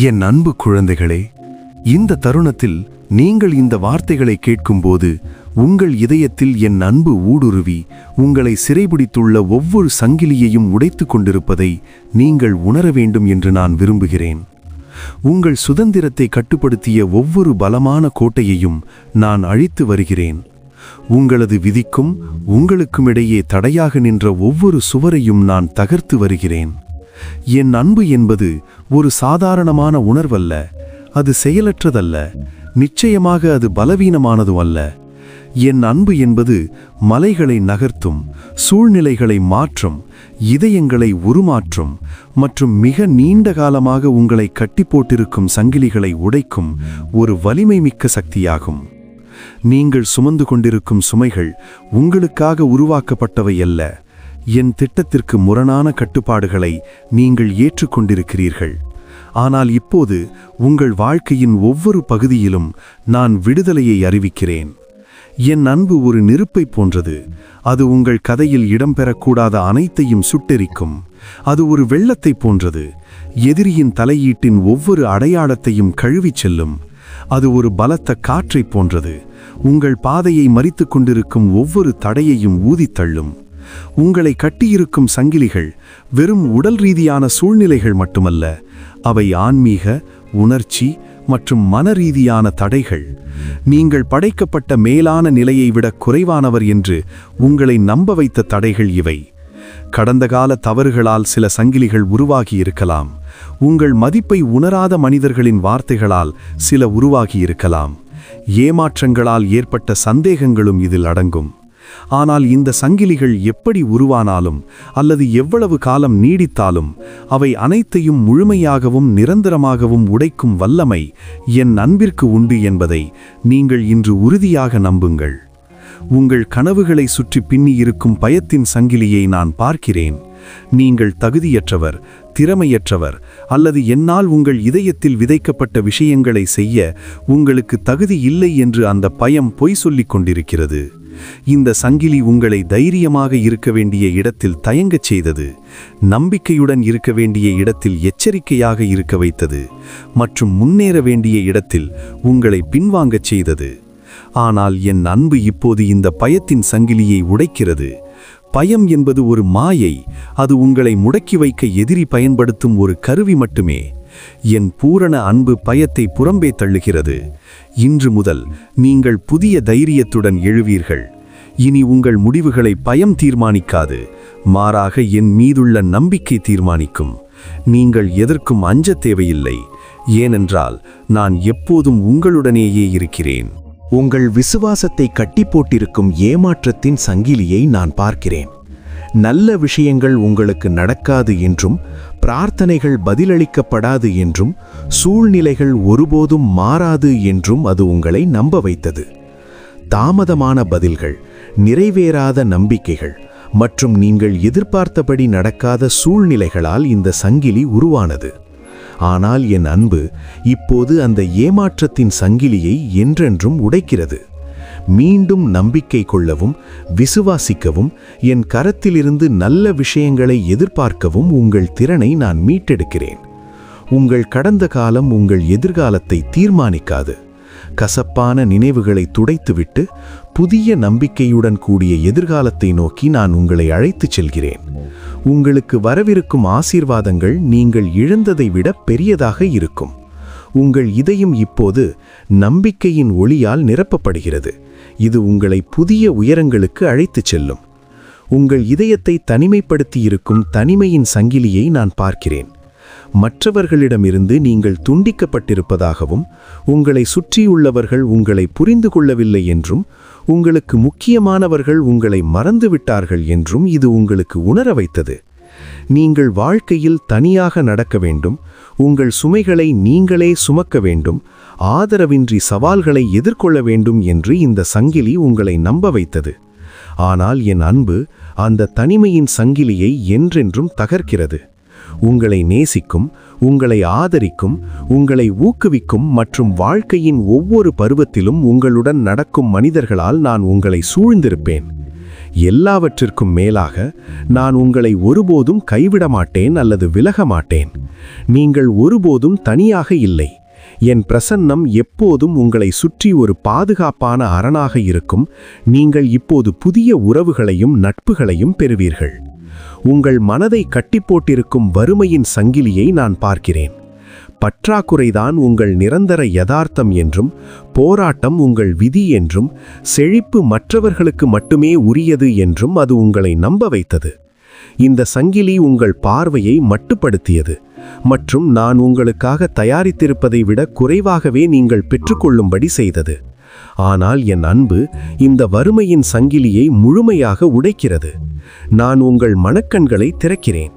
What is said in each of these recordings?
என் அன்பு குழந்தைகளே, இந்த தருணத்தில் நீங்கள் இந்த வார்த்தைகளை கேட்கும்போது உங்கள் இதயத்தில் என் அன்பு ஊடுருவி உங்களை சிறைபிடித்துள்ள ஒவ்வொரு சங்கிலியையும் உடைத்து கொண்டிருப்பதை நீங்கள் உணர வேண்டும் என்று நான் விரும்புகிறேன். உங்கள் சுதந்திரத்தை கட்டுப்படுத்திய ஒவ்வொரு பலமான கோட்டையையும் நான் அழித்து வருகிறேன். உங்களது விதிக்கும் உங்களுக்கும் இடையே தடையாக நின்ற ஒவ்வொரு சுவரையும் நான் தகர்த்து வருகிறேன். என் அன்பு என்பது ஒரு சாதாரணமான உணர்வல்ல, அது செயலற்றதல்ல, நிச்சயமாக அது பலவீனமானதும் அல்ல. என் அன்பு என்பது மலைகளை நகர்த்தும், சூழ்நிலைகளை மாற்றும், இதயங்களை உருமாற்றும் மற்றும் மிக நீண்ட காலமாக உங்களை கட்டி போட்டிருக்கும் சங்கிலிகளை உடைக்கும் ஒரு வலிமை மிக்க சக்தியாகும். நீங்கள் சுமந்து கொண்டிருக்கும் சுமைகள் உங்களுக்காக உருவாக்கப்பட்டவை அல்ல. என் திட்டத்திற்கு முரணான கட்டுப்பாடுகளை நீங்கள் ஏற்றுக்கொண்டிருக்கிறீர்கள். ஆனால் இப்போது உங்கள் வாழ்க்கையின் ஒவ்வொரு பகுதியிலும் நான் விடுதலையை அறிவிக்கிறேன். என் அன்பு ஒரு நெருப்பை போன்றது. அது உங்கள் கதையில் இடம்பெறக்கூடாத அனைத்தையும் சுட்டெரிக்கும். அது ஒரு வெள்ளத்தை போன்றது. எதிரியின் தலையீட்டின் ஒவ்வொரு அடையாளத்தையும் கழுவிச் செல்லும். அது ஒரு பலத்த காற்றை போன்றது. உங்கள் பாதையை மறித்து கொண்டிருக்கும் ஒவ்வொரு தடையையும் ஊதித்தள்ளும். உங்களை கட்டியிருக்கும் சங்கிலிகள் வெறும் உடல் ரீதியான சூழ்நிலைகள் மட்டுமல்ல, அவை ஆன்மீக, உணர்ச்சி மற்றும் மன ரீதியான தடைகள். நீங்கள் படைக்கப்பட்ட மேலான நிலையை விட குறைவானவர் என்று உங்களை நம்ப வைத்த தடைகள் இவை. கடந்த கால தவறுகளால் சில சங்கிலிகள் உருவாகி இருக்கலாம். உங்கள் மதிப்பை உணராத மனிதர்களின் வார்த்தைகளால் சில உருவாகி இருக்கலாம். ஏமாற்றங்களால் ஏற்பட்ட சந்தேகங்களும் இதில் அடங்கும். ஆனால் இந்த சங்கிலிகள் எப்படி உருவானாலும் அல்லது எவ்வளவு காலம் நீடித்தாலும் அவை அனைத்தையும் முழுமையாகவும் நிரந்தரமாகவும் உடைக்கும் வல்லமை என் அன்பிற்கு உண்டு என்பதை நீங்கள் இன்று உறுதியாக நம்புங்கள். உங்கள் கனவுகளை சுற்றி பின்னி இருக்கும் பயத்தின் சங்கிலியை நான் பார்க்கிறேன். நீங்கள் தகுதியற்றவர், திறமையற்றவர் அல்லது என்னால் உங்கள் இதயத்தில் விதைக்கப்பட்ட விஷயங்களை செய்ய உங்களுக்கு தகுதி இல்லை என்று அந்த பயம் பொய் சொல்லிக் கொண்டிருக்கிறது. இந்த சங்கிலி உங்களை தைரியமாக இருக்க வேண்டிய இடத்தில் தயங்கச் செய்தது, நம்பிக்கையுடன் இருக்க வேண்டிய இடத்தில் எச்சரிக்கையாக இருக்க வைத்தது மற்றும் முன்னேற வேண்டிய இடத்தில் உங்களை பின்வாங்கச் செய்தது. ஆனால் என் அன்பு இப்போது இந்த பயத்தின் சங்கிலியை உடைக்கிறது. பயம் என்பது ஒரு மாயை. அது உங்களை முடக்கி வைக்க எதிரி பயன்படுத்தும் ஒரு கருவி மட்டுமே. என் பூரண அன்பு பயத்தை புறம்பே தள்ளுகிறது. இன்று முதல் நீங்கள் புதிய தைரியத்துடன் எழுவீர்கள். இனி உங்கள் முடிவுகளை பயம் தீர்மானிக்காது, மாறாக என் மீதுள்ள நம்பிக்கை தீர்மானிக்கும். நீங்கள் எதற்கும் அஞ்ச தேவையில்லை, ஏனென்றால் நான் எப்போதும் உங்களுடனேயே இருக்கிறேன். உங்கள் விசுவாசத்தை கட்டி போட்டிருக்கும் ஏமாற்றத்தின் சங்கிலியை நான் பார்க்கிறேன். நல்ல விஷயங்கள் உங்களுக்கு நடக்காது என்றும், பிரார்த்தனைகள் பதிலளிக்கப்படாது என்றும், சூழ்நிலைகள் ஒருபோதும் மாறாது என்றும் அது உங்களை நம்ப வைத்தது. தாமதமான பதில்கள், நிறைவேறாத நம்பிக்கைகள் மற்றும் நீங்கள் எதிர்பார்த்தபடி நடக்காத சூழ்நிலைகளால் இந்த சங்கிலி உருவானது. ஆனால் என் அன்பு இப்போது அந்த ஏமாற்றத்தின் சங்கிலியை என்றென்றும் உடைக்கிறது. மீண்டும் நம்பிக்கை கொள்ளவும், விசுவாசிக்கவும், என் கரத்திலிருந்து நல்ல விஷயங்களை எதிர்பார்க்கவும் உங்கள் திறனை நான் மீட்டெடுக்கிறேன். உங்கள் கடந்த காலம் உங்கள் எதிர்காலத்தை தீர்மானிக்காது. கசப்பான நினைவுகளை துடைத்துவிட்டு புதிய நம்பிக்கையுடன் கூடிய எதிர்காலத்தை நோக்கி நான் உங்களை அழைத்துச் செல்கிறேன். உங்களுக்கு வரவிருக்கும் ஆசீர்வாதங்கள் நீங்கள் இழந்ததை விட பெரியதாக இருக்கும். உங்கள் இதயம் இப்போது நம்பிக்கையின் ஒளியால் நிரப்பப்படுகிறது. இது உங்களை புதிய உயரங்களுக்கு அழைத்துச் செல்லும். உங்கள் இதயத்தை தனிமைப்படுத்தியிருக்கும் தனிமையின் சங்கிலியை நான் பார்க்கிறேன். மற்றவர்களிடமிருந்து நீங்கள் துண்டிக்கப்பட்டிருப்பதாகவும், உங்களை சுற்றியுள்ளவர்கள் உங்களை புரிந்து கொள்ளவில்லை என்றும், உங்களுக்கு முக்கியமானவர்கள் உங்களை மறந்துவிட்டார்கள் என்றும் இது உங்களுக்கு உணர வைத்தது. நீங்கள் வாழ்க்கையில் தனியாக நடக்க வேண்டும், உங்கள் சுமைகளை நீங்களே சுமக்க வேண்டும், ஆதரவின்றி சவால்களை எதிர்கொள்ள வேண்டும் என்று இந்த சங்கிலி உங்களை நம்ப வைத்தது. ஆனால் என் அன்பு அந்த தனிமையின் சங்கிலியை என்றென்றும் தகர்க்கிறது. உங்களை நேசிக்கும், உங்களை ஆதரிக்கும், உங்களை ஊக்குவிக்கும் மற்றும் வாழ்க்கையின் ஒவ்வொரு பருவத்திலும் உங்களுடன் நடக்கும் மனிதர்களால் நான் உங்களை சூழ்ந்திருப்பேன். எல்லாவற்றிற்கும் மேலாக நான் உங்களை ஒருபோதும் கைவிட மாட்டேன் அல்லது விலக மாட்டேன். நீங்கள் ஒருபோதும் தனியாக இல்லை. என் பிரசன்னம் எப்போதும் உங்களை சுற்றி ஒரு பாதுகாப்பான அரணாக இருக்கும். நீங்கள் இப்போது புதிய உறவுகளையும் நட்புகளையும் பெறுவீர்கள். உங்கள் மனதை கட்டிப்போட்டிருக்கும் வறுமையின் சங்கிலியை நான் பார்க்கிறேன். பற்றாக்குறைதான் உங்கள் நிரந்தர யதார்த்தம் என்றும், போராட்டம் உங்கள் விதி என்றும், செழிப்பு மற்றவர்களுக்கு மட்டுமே உரியது என்றும் அது உங்களை நம்ப வைத்தது. இந்த சங்கிலி உங்கள் பார்வையை மட்டுப்படுத்தியது மற்றும் நான் உங்களுக்காக தயாரித்திருப்பதை விட குறைவாகவே நீங்கள் பெற்றுக்கொள்ளும்படி செய்தது. ஆனால் என் அன்பு இந்த வறுமையின் சங்கிலியை முழுமையாக உடைக்கிறது. நான் உங்கள் மனக்கண்களை திறக்கிறேன்.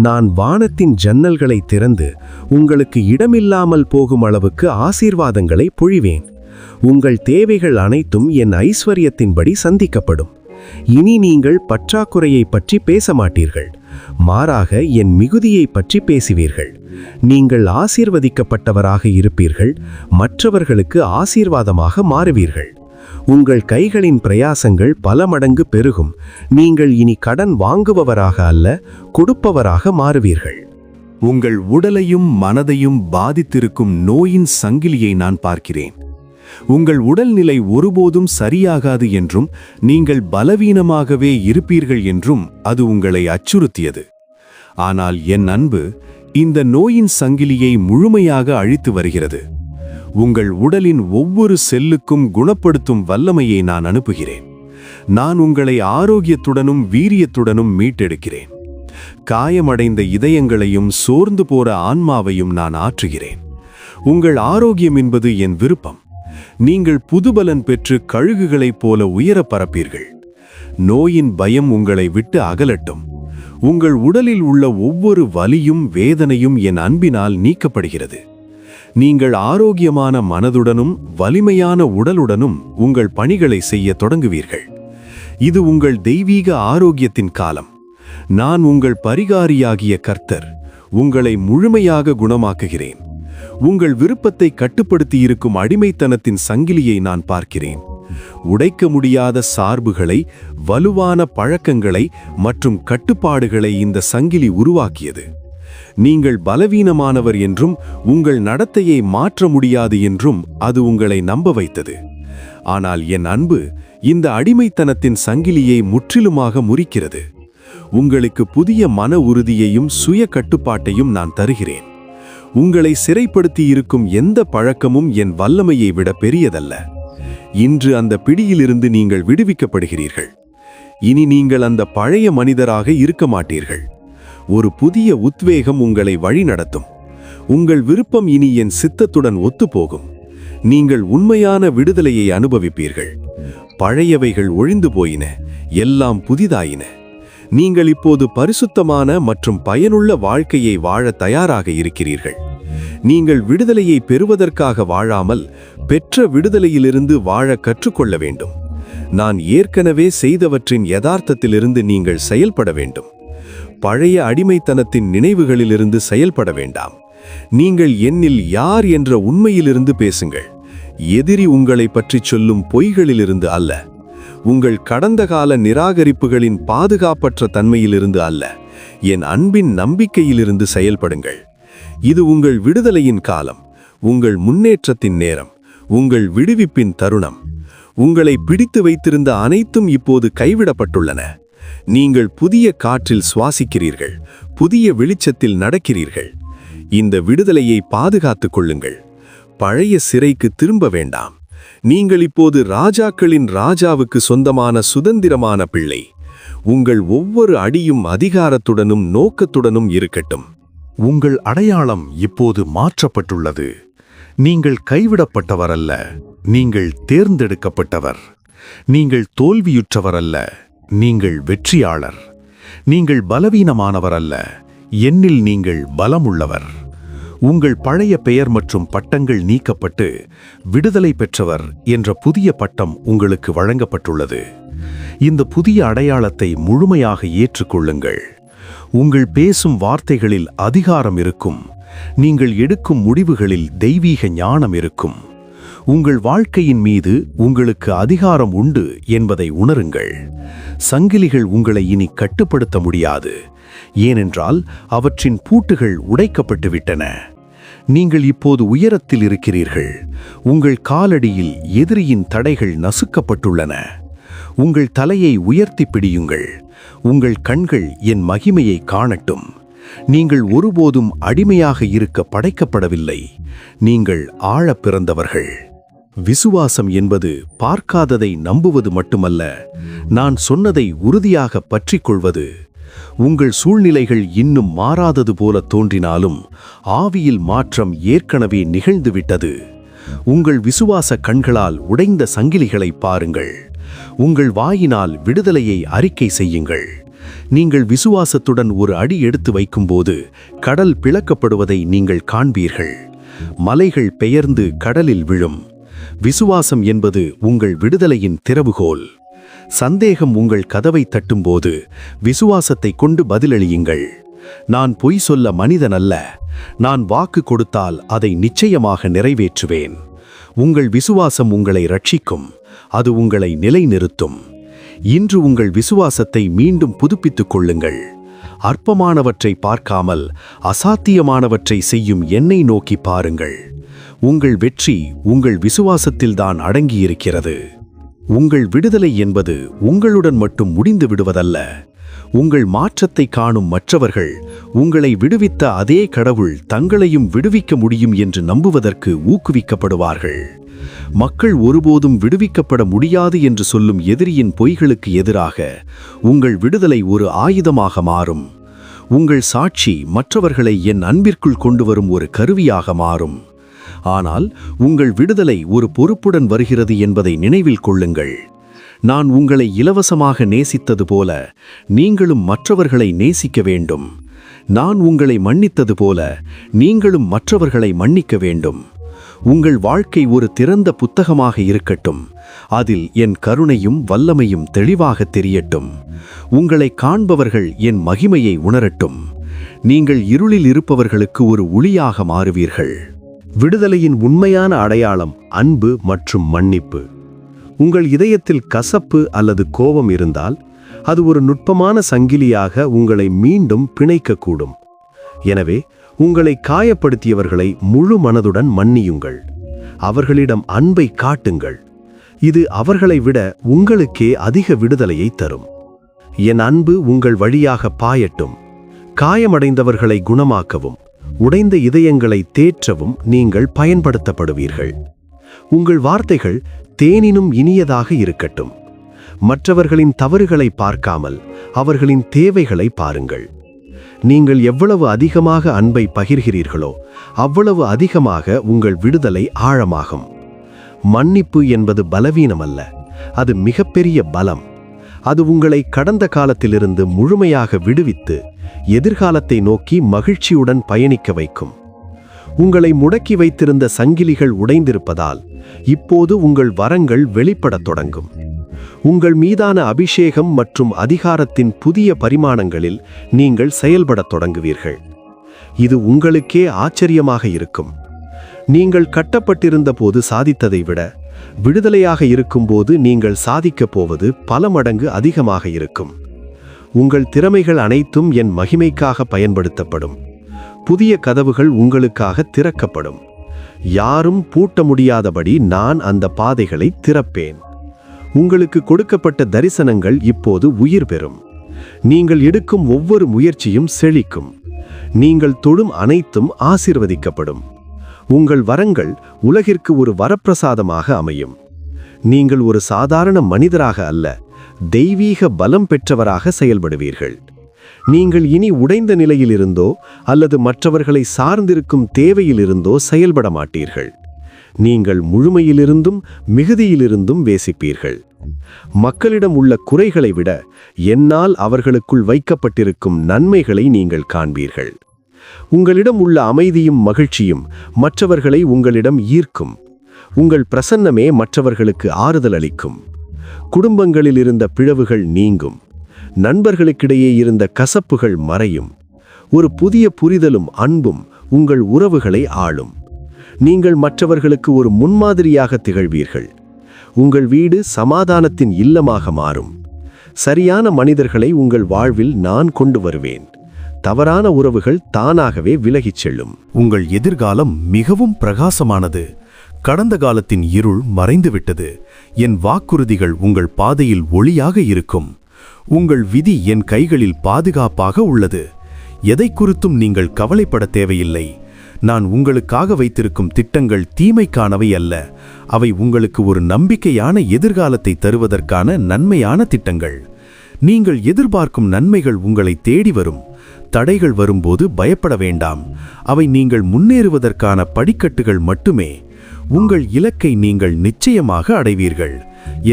நான் வானத்தின் ஜன்னல்களை திறந்து உங்களுக்கு இடமில்லாமல் போகும் அளவுக்கு ஆசீர்வாதங்களை பொழிவேன். உங்கள் தேவைகள் அனைத்தும் என் ஐஸ்வர்யத்தின்படி சந்திக்கப்படும். இனி நீங்கள் பற்றாக்குறையை பற்றி பேச மாட்டீர்கள். மாறாக என் மிகுதியை பற்றி பேசுவீர்கள். நீங்கள் ஆசீர்வதிக்கப்பட்டவராக இருப்பீர்கள். மற்றவர்களுக்கு ஆசீர்வாதமாக மாறுவீர்கள். உங்கள் கைகளின் பிரயாசங்கள் பல மடங்கு பெருகும். நீங்கள் இனி கடன் வாங்குபவராக அல்ல, கொடுப்பவராக மாறுவீர்கள். உங்கள் உடலையும் மனதையும் பாதித்திருக்கும் நோயின் சங்கிலியை நான் பார்க்கிறேன். உங்கள் உடல்நிலை ஒருபோதும் சரியாகாது என்றும், நீங்கள் பலவீனமாகவே இருப்பீர்கள் என்றும் அது உங்களை அச்சுறுத்தியது. ஆனால் என் அன்பு இந்த நோயின் சங்கிலியை முழுமையாக அழித்து வருகிறது. உங்கள் உடலின் ஒவ்வொரு செல்லுக்கும் குணப்படுத்தும் வல்லமையை நான் அனுப்புகிறேன். நான் உங்களை ஆரோக்கியத்துடனும் வீரியத்துடனும் மீட்டெடுக்கிறேன். காயமடைந்த இதயங்களையும் சோர்ந்து போற ஆன்மாவையும் நான் ஆற்றுகிறேன். உங்கள் ஆரோக்கியம் என்பது என் விருப்பம். நீங்கள் புதுபலன் பெற்று கழுகுகளைப் போல உயர பறப்பீர்கள். நோயின் பயம் உங்களை விட்டு அகலட்டும். உங்கள் உடலில் உள்ள ஒவ்வொரு வலியும் வேதனையும் என் அன்பினால் நீக்கப்படுகிறது. நீங்கள் ஆரோக்கியமான மனதுடனும் வலிமையான உடலுடனும் உங்கள் பணிகளை செய்ய தொடங்குவீர்கள். இது உங்கள் தெய்வீக ஆரோக்கியத்தின் காலம். நான் உங்கள் பரிகாரியாகிய கர்த்தர் உங்களை முழுமையாக குணமாக்குகிறேன். உங்கள் விருப்பத்தை கட்டுப்படுத்தியிருக்கும் அடிமைத்தனத்தின் சங்கிலியை நான் பார்க்கிறேன். உடைக்க முடியாத சார்புகளை, வலுவான பழக்கங்களை மற்றும் கட்டுப்பாடுகளை இந்த சங்கிலி உருவாக்கியது. நீங்கள் பலவீனமானவர் என்றும் உங்கள் நடத்தையை மாற்ற முடியாது என்றும் அது உங்களை நம்ப வைத்தது. ஆனால் என் அன்பு இந்த அடிமைத்தனத்தின் சங்கிலியை முற்றிலுமாக முறிக்கிறது. உங்களுக்கு புதிய மன உறுதியையும் சுய கட்டுப்பாட்டையும் நான் தருகிறேன். உங்களை சிறைப்படுத்தி இருக்கும் எந்த பழக்கமும் என் வல்லமையை விட பெரியதல்ல. இன்று அந்த பிடியிலிருந்து நீங்கள் விடுவிக்கப்படுகிறீர்கள். இனி நீங்கள் அந்த பழைய மனிதராக இருக்க மாட்டீர்கள். ஒரு புதிய உத்வேகம் உங்களை வழிநடத்தும். உங்கள் விருப்பம் இனி என் சித்தத்துடன் ஒத்துப்போகும். நீங்கள் உண்மையான விடுதலையை அனுபவிப்பீர்கள். பழையவைகள் ஒழிந்து போயின, எல்லாம் புதிதாயின. நீங்கள் இப்போது பரிசுத்தமான மற்றும் பயனுள்ள வாழ்க்கையை வாழ தயாராக இருக்கிறீர்கள். நீங்கள் விடுதலையை பெறுவதற்காக வாழாமல் பெற்ற விடுதலையிலிருந்து வாழ கற்றுக்கொள்ள வேண்டும். நான் ஏற்கனவே செய்தவற்றின் யதார்த்தத்திலிருந்து நீங்கள் செயல்பட வேண்டும். பழைய அடிமைத்தனத்தின் நினைவுகளிலிருந்து செயல்பட வேண்டாம். நீங்கள் என்னில் யார் என்ற உண்மையிலிருந்து பேசுங்கள். எதிரி உங்களை பற்றி சொல்லும் பொய்களிலிருந்து அல்ல. உங்கள் கடந்த கால நிராகரிப்புகளின் பாதுகாப்பற்ற தன்மையிலிருந்து அல்ல. என் அன்பின் நம்பிக்கையிலிருந்து செயல்படுங்கள். இது உங்கள் விடுதலையின் காலம், உங்கள் முன்னேற்றத்தின் நேரம், உங்கள் விடுவிப்பின் தருணம். உங்களை பிடித்து வைத்திருந்த அனைத்தும் இப்போது கைவிடப்பட்டுள்ளன. நீங்கள் புதிய காற்றில் சுவாசிக்கிறீர்கள், புதிய வெளிச்சத்தில் நடக்கிறீர்கள். இந்த விடுதலையை பாதுகாத்துக் கொள்ளுங்கள். பழைய சிறைக்கு திரும்ப வேண்டாம். நீங்கள் இப்போது ராஜாக்களின் ராஜாவுக்கு சொந்தமான சுதந்திரமான பிள்ளை. உங்கள் ஒவ்வொரு அடியும் அதிகாரத்துடனும் நோக்கத்துடனும் இருக்கட்டும். உங்கள் அடையாளம் இப்போது மாற்றப்பட்டுள்ளது. நீங்கள் கைவிடப்பட்டவர் அல்ல, நீங்கள் தேர்ந்தெடுக்கப்பட்டவர். நீங்கள் தோல்வியுற்றவர் அல்ல, நீங்கள் வெற்றியாளர். நீங்கள் பலவீனமானவர் அல்ல, என்னில் நீங்கள் பலமுள்ளவர். உங்கள் பழைய பெயர் மற்றும் பட்டங்கள் நீக்கப்பட்டு விடுதலை பெற்றவர் என்ற புதிய பட்டம் உங்களுக்கு வழங்கப்பட்டுள்ளது. இந்த புதிய அடையாளத்தை முழுமையாக ஏற்றுக்கொள்ளுங்கள். உங்கள் பேசும் வார்த்தைகளில் அதிகாரம் இருக்கும். நீங்கள் எடுக்கும் முடிவுகளில் தெய்வீக ஞானம் இருக்கும். உங்கள் வாழ்க்கையின் மீது உங்களுக்கு அதிகாரம் உண்டு என்பதை உணருங்கள். சங்கிலிகள் உங்களை இனி கட்டுப்படுத்த முடியாது, ஏனென்றால் அவற்றின் பூட்டுகள் உடைக்கப்பட்டு விட்டன. நீங்கள் இப்போது உயரத்தில் இருக்கிறீர்கள். உங்கள் காலடியில் எதிரியின் தடைகள் நசுக்கப்பட்டுள்ளன. உங்கள் தலையை உயர்த்தி பிடியுங்கள். உங்கள் கண்கள் என் மகிமையை காணட்டும். நீங்கள் ஒருபோதும் அடிமையாக இருக்க படைக்கப்படவில்லை. நீங்கள் ஆழப் பிறந்தவர்கள். விசுவாசம் என்பது பார்க்காததை நம்புவது மட்டுமல்ல, நான் சொன்னதை உறுதியாக பற்றிக்கொள்வது. உங்கள் சூழ்நிலைகள் இன்னும் மாறாதது போல தோன்றினாலும் ஆவியில் மாற்றம் ஏற்கனவே நிகழ்ந்துவிட்டது. உங்கள் விசுவாச கண்களால் உடைந்த சங்கிலிகளை பாருங்கள். உங்கள் வாயினால் விடுதலையை அறிக்கை செய்யுங்கள். நீங்கள் விசுவாசத்துடன் ஒரு அடி எடுத்து வைக்கும்போது கடல் பிளக்கப்படுவதை நீங்கள் காண்பீர்கள். மலைகள் பெயர்ந்து கடலில் விழும். விசுவாசம் என்பது உங்கள் விடுதலையின் திறவுகோல். சந்தேகம் உங்கள் கதவை தட்டும்போது விசுவாசத்தை கொண்டு பதிலளியுங்கள். நான் பொய் சொல்ல மனிதன் அல்ல. நான் வாக்கு கொடுத்தால் அதை நிச்சயமாக நிறைவேற்றுவேன். உங்கள் விசுவாசம் உங்களை ரட்சிக்கும். அது உங்களை நிலைநிறுத்தும். இன்று உங்கள் விசுவாசத்தை மீண்டும் புதுப்பித்துக் கொள்ளுங்கள். அற்பமானவற்றை பார்க்காமல் அசாத்தியமானவற்றை செய்யும் என்னை நோக்கி பாருங்கள். உங்கள் வெற்றி உங்கள் விசுவாசத்தில்தான் அடங்கியிருக்கிறது. உங்கள் விடுதலை என்பது உங்களுடன் மட்டும் முடிந்து விடுவதல்ல. உங்கள் மாற்றத்தை காணும் மற்றவர்கள் உங்களை விடுவித்த அதே கடவுள் தங்களையும் விடுவிக்க முடியும் என்று நம்புவதற்கு ஊக்குவிக்கப்படுவார்கள். மக்கள் ஒருபோதும் விடுவிக்கப்பட முடியாது என்று சொல்லும் எதிரியின் பொய்களுக்கு எதிராக உங்கள் விடுதலை ஒரு ஆயுதமாக மாறும். உங்கள் சாட்சி மற்றவர்களை என் அன்பிற்குள் கொண்டு வரும் ஒரு கருவியாக மாறும். ஆனால் உங்கள் விடுதலை ஒரு பொறுப்புடன் வருகிறது என்பதை நினைவில் கொள்ளுங்கள். நான் உங்களை இலவசமாக நேசித்தது போல நீங்களும் மற்றவர்களை நேசிக்க வேண்டும். நான் உங்களை மன்னித்தது போல நீங்களும் மற்றவர்களை மன்னிக்க வேண்டும். உங்கள் வாழ்க்கை ஒரு திறந்த புத்தகமாக இருக்கட்டும். அதில் என் கருணையும் வல்லமையும் தெளிவாக தெரியட்டும். உங்களை காண்பவர்கள் என் மகிமையை உணரட்டும். நீங்கள் இருளில் இருப்பவர்களுக்கு ஒரு ஒளியாக மாறுவீர்கள். விடுதலையின் உண்மையான அடையாளம் அன்பு மற்றும் மன்னிப்பு. உங்கள் இதயத்தில் கசப்பு அல்லது கோபம் இருந்தால் அது ஒரு நுட்பமான சங்கிலியாக உங்களை மீண்டும் பிணைக்கக்கூடும். எனவே உங்களை காயப்படுத்தியவர்களை முழு மனதுடன் மன்னியுங்கள். அவர்களிடம் அன்பை காட்டுங்கள். இது அவர்களை விட உங்களுக்கே அதிக விடுதலையை தரும். என் அன்பு உங்கள் வழியாக பாயட்டும். காயமடைந்தவர்களை குணமாக்கவும் உடைந்த இதயங்களை தேற்றவும் நீங்கள் பயன்படுத்தப்படுவீர்கள். உங்கள் வார்த்தைகள் தேனினும் இனியதாக இருக்கட்டும். மற்றவர்களின் தவறுகளை பார்க்காமல் அவர்களின் தேவைகளை பாருங்கள். நீங்கள் எவ்வளவு அதிகமாக அன்பை பகிர்கிறீர்களோ அவ்வளவு அதிகமாக உங்கள் விடுதலை ஆழமாகும். மன்னிப்பு என்பது பலவீனமல்ல, அது மிகப்பெரிய பலம். அது உங்களை கடந்த காலத்திலிருந்து முழுமையாக விடுவித்து எதிர்காலத்தை நோக்கி மகிழ்ச்சியுடன் பயணிக்க வைக்கும். உங்களை முடக்கி வைத்திருந்த சங்கிலிகள் உடைந்திருப்பதால் இப்போது உங்கள் வரங்கள் வெளிப்படத் தொடங்கும். உங்கள் மீதான அபிஷேகம் மற்றும் அதிகாரத்தின் புதிய பரிமாணங்களில் நீங்கள் செயல்படத் தொடங்குவீர்கள். இது உங்களுக்கே ஆச்சரியமாக இருக்கும். நீங்கள் கட்டப்பட்டிருந்த போது சாதித்ததை விட விடுதலையாக இருக்கும்போது நீங்கள் சாதிக்கப் போவது பல மடங்கு அதிகமாக இருக்கும். உங்கள் திறமைகள் அனைத்தும் என் மகிமைக்காக பயன்படுத்தப்படும். புதிய கதவுகள் உங்களுக்காக திறக்கப்படும். யாரும் பூட்ட முடியாதபடி நான் அந்த பாதைகளை திறப்பேன். உங்களுக்கு கொடுக்கப்பட்ட தரிசனங்கள் இப்போது உயிர் பெறும். நீங்கள் எடுக்கும் ஒவ்வொரு முயற்சியும் செழிக்கும். நீங்கள் தொடும் அனைத்தும் ஆசீர்வதிக்கப்படும். உங்கள் வரங்கள் உலகிற்கு ஒரு வரப்பிரசாதமாக அமையும். நீங்கள் ஒரு சாதாரண மனிதராக அல்ல, தெய்வீக பலம் பெற்றவராக செயல்படுவீர்கள். நீங்கள் இனி உடைந்த நிலையிலிருந்தோ அல்லது மற்றவர்களை சார்ந்திருக்கும் தேவையிலிருந்தோ செயல்பட மாட்டீர்கள். நீங்கள் முழுமையிலிருந்தும் மிகுதியிலிருந்தும் வேசிப்பீர்கள். மக்களிடம் உள்ள குறைகளை விட என்னால் அவர்களுக்குள் வைக்கப்பட்டிருக்கும் நன்மைகளை நீங்கள் காண்பீர்கள். உங்களிடம் உள்ள அமைதியும் மகிழ்ச்சியும் மற்றவர்களை உங்களிடம் ஈர்க்கும். உங்கள் பிரசன்னமே மற்றவர்களுக்கு ஆறுதல் அளிக்கும். குடும்பங்களில் இருந்த பிளவுகள் நீங்கும். நண்பர்களுக்கிடையே இருந்த கசப்புகள் மறையும். ஒரு புதிய புரிதலும் அன்பும் உங்கள் உறவுகளை ஆளும். நீங்கள் மற்றவர்களுக்கு ஒரு முன்மாதிரியாக திகழ்வீர்கள். உங்கள் வீடு சமாதானத்தின் இல்லமாக மாறும். சரியான மனிதர்களை உங்கள் வாழ்வில் நான் கொண்டு வருவேன். தவறான உறவுகள் தானாகவே விலகிச் செல்லும். உங்கள் எதிர்காலம் மிகவும் பிரகாசமானது. கடந்த காலத்தின் இருள் மறைந்துவிட்டது. என் வாக்குறுதிகள் உங்கள் பாதையில் ஒளியாக இருக்கும். உங்கள் விதி என் கைகளில் பாதுகாப்பாக உள்ளது. எதை குறித்தும் நீங்கள் கவலைப்பட தேவையில்லை. நான் உங்களுக்காக வைத்திருக்கும் திட்டங்கள் தீமைக்கானவை அல்ல. அவை உங்களுக்கு ஒரு நம்பிக்கையான எதிர்காலத்தை தருவதற்கான நன்மையான திட்டங்கள். நீங்கள் எதிர்பார்க்கும் நன்மைகள் உங்களை தேடி வரும். தடைகள் வரும்போது பயப்பட வேண்டாம். அவை நீங்கள் முன்னேறுவதற்கான படிக்கட்டுகள் மட்டுமே. உங்கள் இலக்கை நீங்கள் நிச்சயமாக அடைவீர்கள்.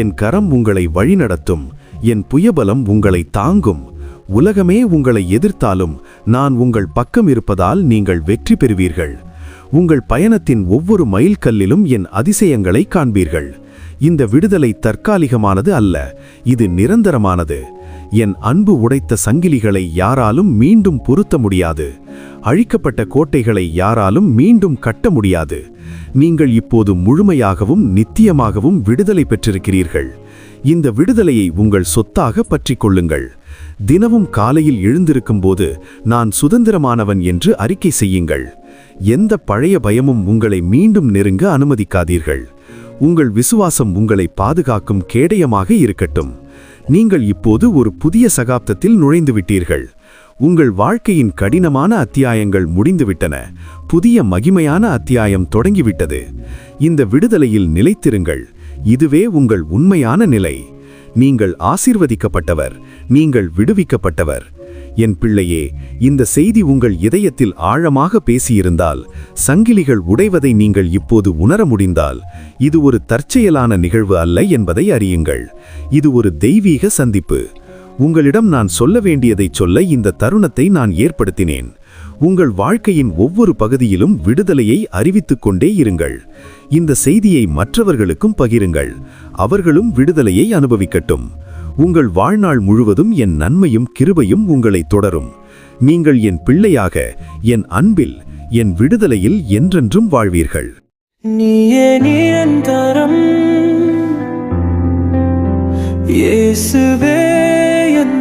என் கரம் உங்களை வழிநடத்தும். என் புயபலம் உங்களை தாங்கும். உலகமே உங்களை எதிர்த்தாலும் நான் உங்கள் பக்கம் இருப்பதால் நீங்கள் வெற்றி பெறுவீர்கள். உங்கள் பயணத்தின் ஒவ்வொரு மைல்கல்லிலும் என் அதிசயங்களை காண்பீர்கள். இந்த விடுதலை தற்காலிகமானது அல்ல, இது நிரந்தரமானது. என் அன்பு உடைத்த சங்கிலிகளை யாராலும் மீண்டும் பொருத்த முடியாது. அழிக்கப்பட்ட கோட்டைகளை யாராலும் மீண்டும் கட்ட முடியாது. நீங்கள் இப்போது முழுமையாகவும் நித்தியமாகவும் விடுதலை பெற்றிருக்கிறீர்கள். இந்த விடுதலையை உங்கள் சொத்தாக பற்றிக் கொள்ளுங்கள். தினமும் காலையில் எழுந்திருக்கும்போது நான் சுதந்திரமானவன் என்று அறிக்கை செய்யுங்கள். எந்த பழைய பயமும் உங்களை மீண்டும் நெருங்க அனுமதிக்காதீர்கள். உங்கள் விசுவாசம் உங்களை பாதுகாக்கும் கேடயமாக இருக்கட்டும். நீங்கள் இப்போது ஒரு புதிய சகாப்தத்தில் நுழைந்துவிட்டீர்கள். உங்கள் வாழ்க்கையின் கடினமான அத்தியாயங்கள் முடிந்துவிட்டன. புதிய மகிமையான அத்தியாயம் தொடங்கிவிட்டது. இந்த விடுதலையில் நிலைத்திருங்கள். இதுவே உங்கள் உண்மையான நிலை. நீங்கள் ஆசீர்வதிக்கப்பட்டவர். நீங்கள் விடுவிக்கப்பட்டவர். என் பிள்ளையே, இந்த செய்தி உங்கள் இதயத்தில் ஆழமாக பேசியிருந்தால், சங்கிலிகள் உடைவதை நீங்கள் இப்போது உணர முடிந்தால், இது ஒரு தற்செயலான நிகழ்வு அல்ல என்பதை அறியுங்கள். இது ஒரு தெய்வீக சந்திப்பு. உங்களிடம் நான் சொல்ல வேண்டியதைச் சொல்ல இந்த தருணத்தை நான் ஏற்படுத்தினேன். உங்கள் வாழ்க்கையின் ஒவ்வொரு பகுதியிலும் விடுதலையை அறிவித்துக் கொண்டே இருங்கள். இந்த செய்தியை மற்றவர்களுக்கும் பகிருங்கள். அவர்களும் விடுதலையை அனுபவிக்கட்டும். உங்கள் வாழ்நாள் முழுவதும் என் நன்மையும் கிருபையும் உங்களை தொடரும். நீங்கள் என் பிள்ளையாக, என் அன்பில், என் விடுதலையில் என்றென்றும் வாழ்வீர்கள். நீயே நிரந்தரம், இயேசுவே என்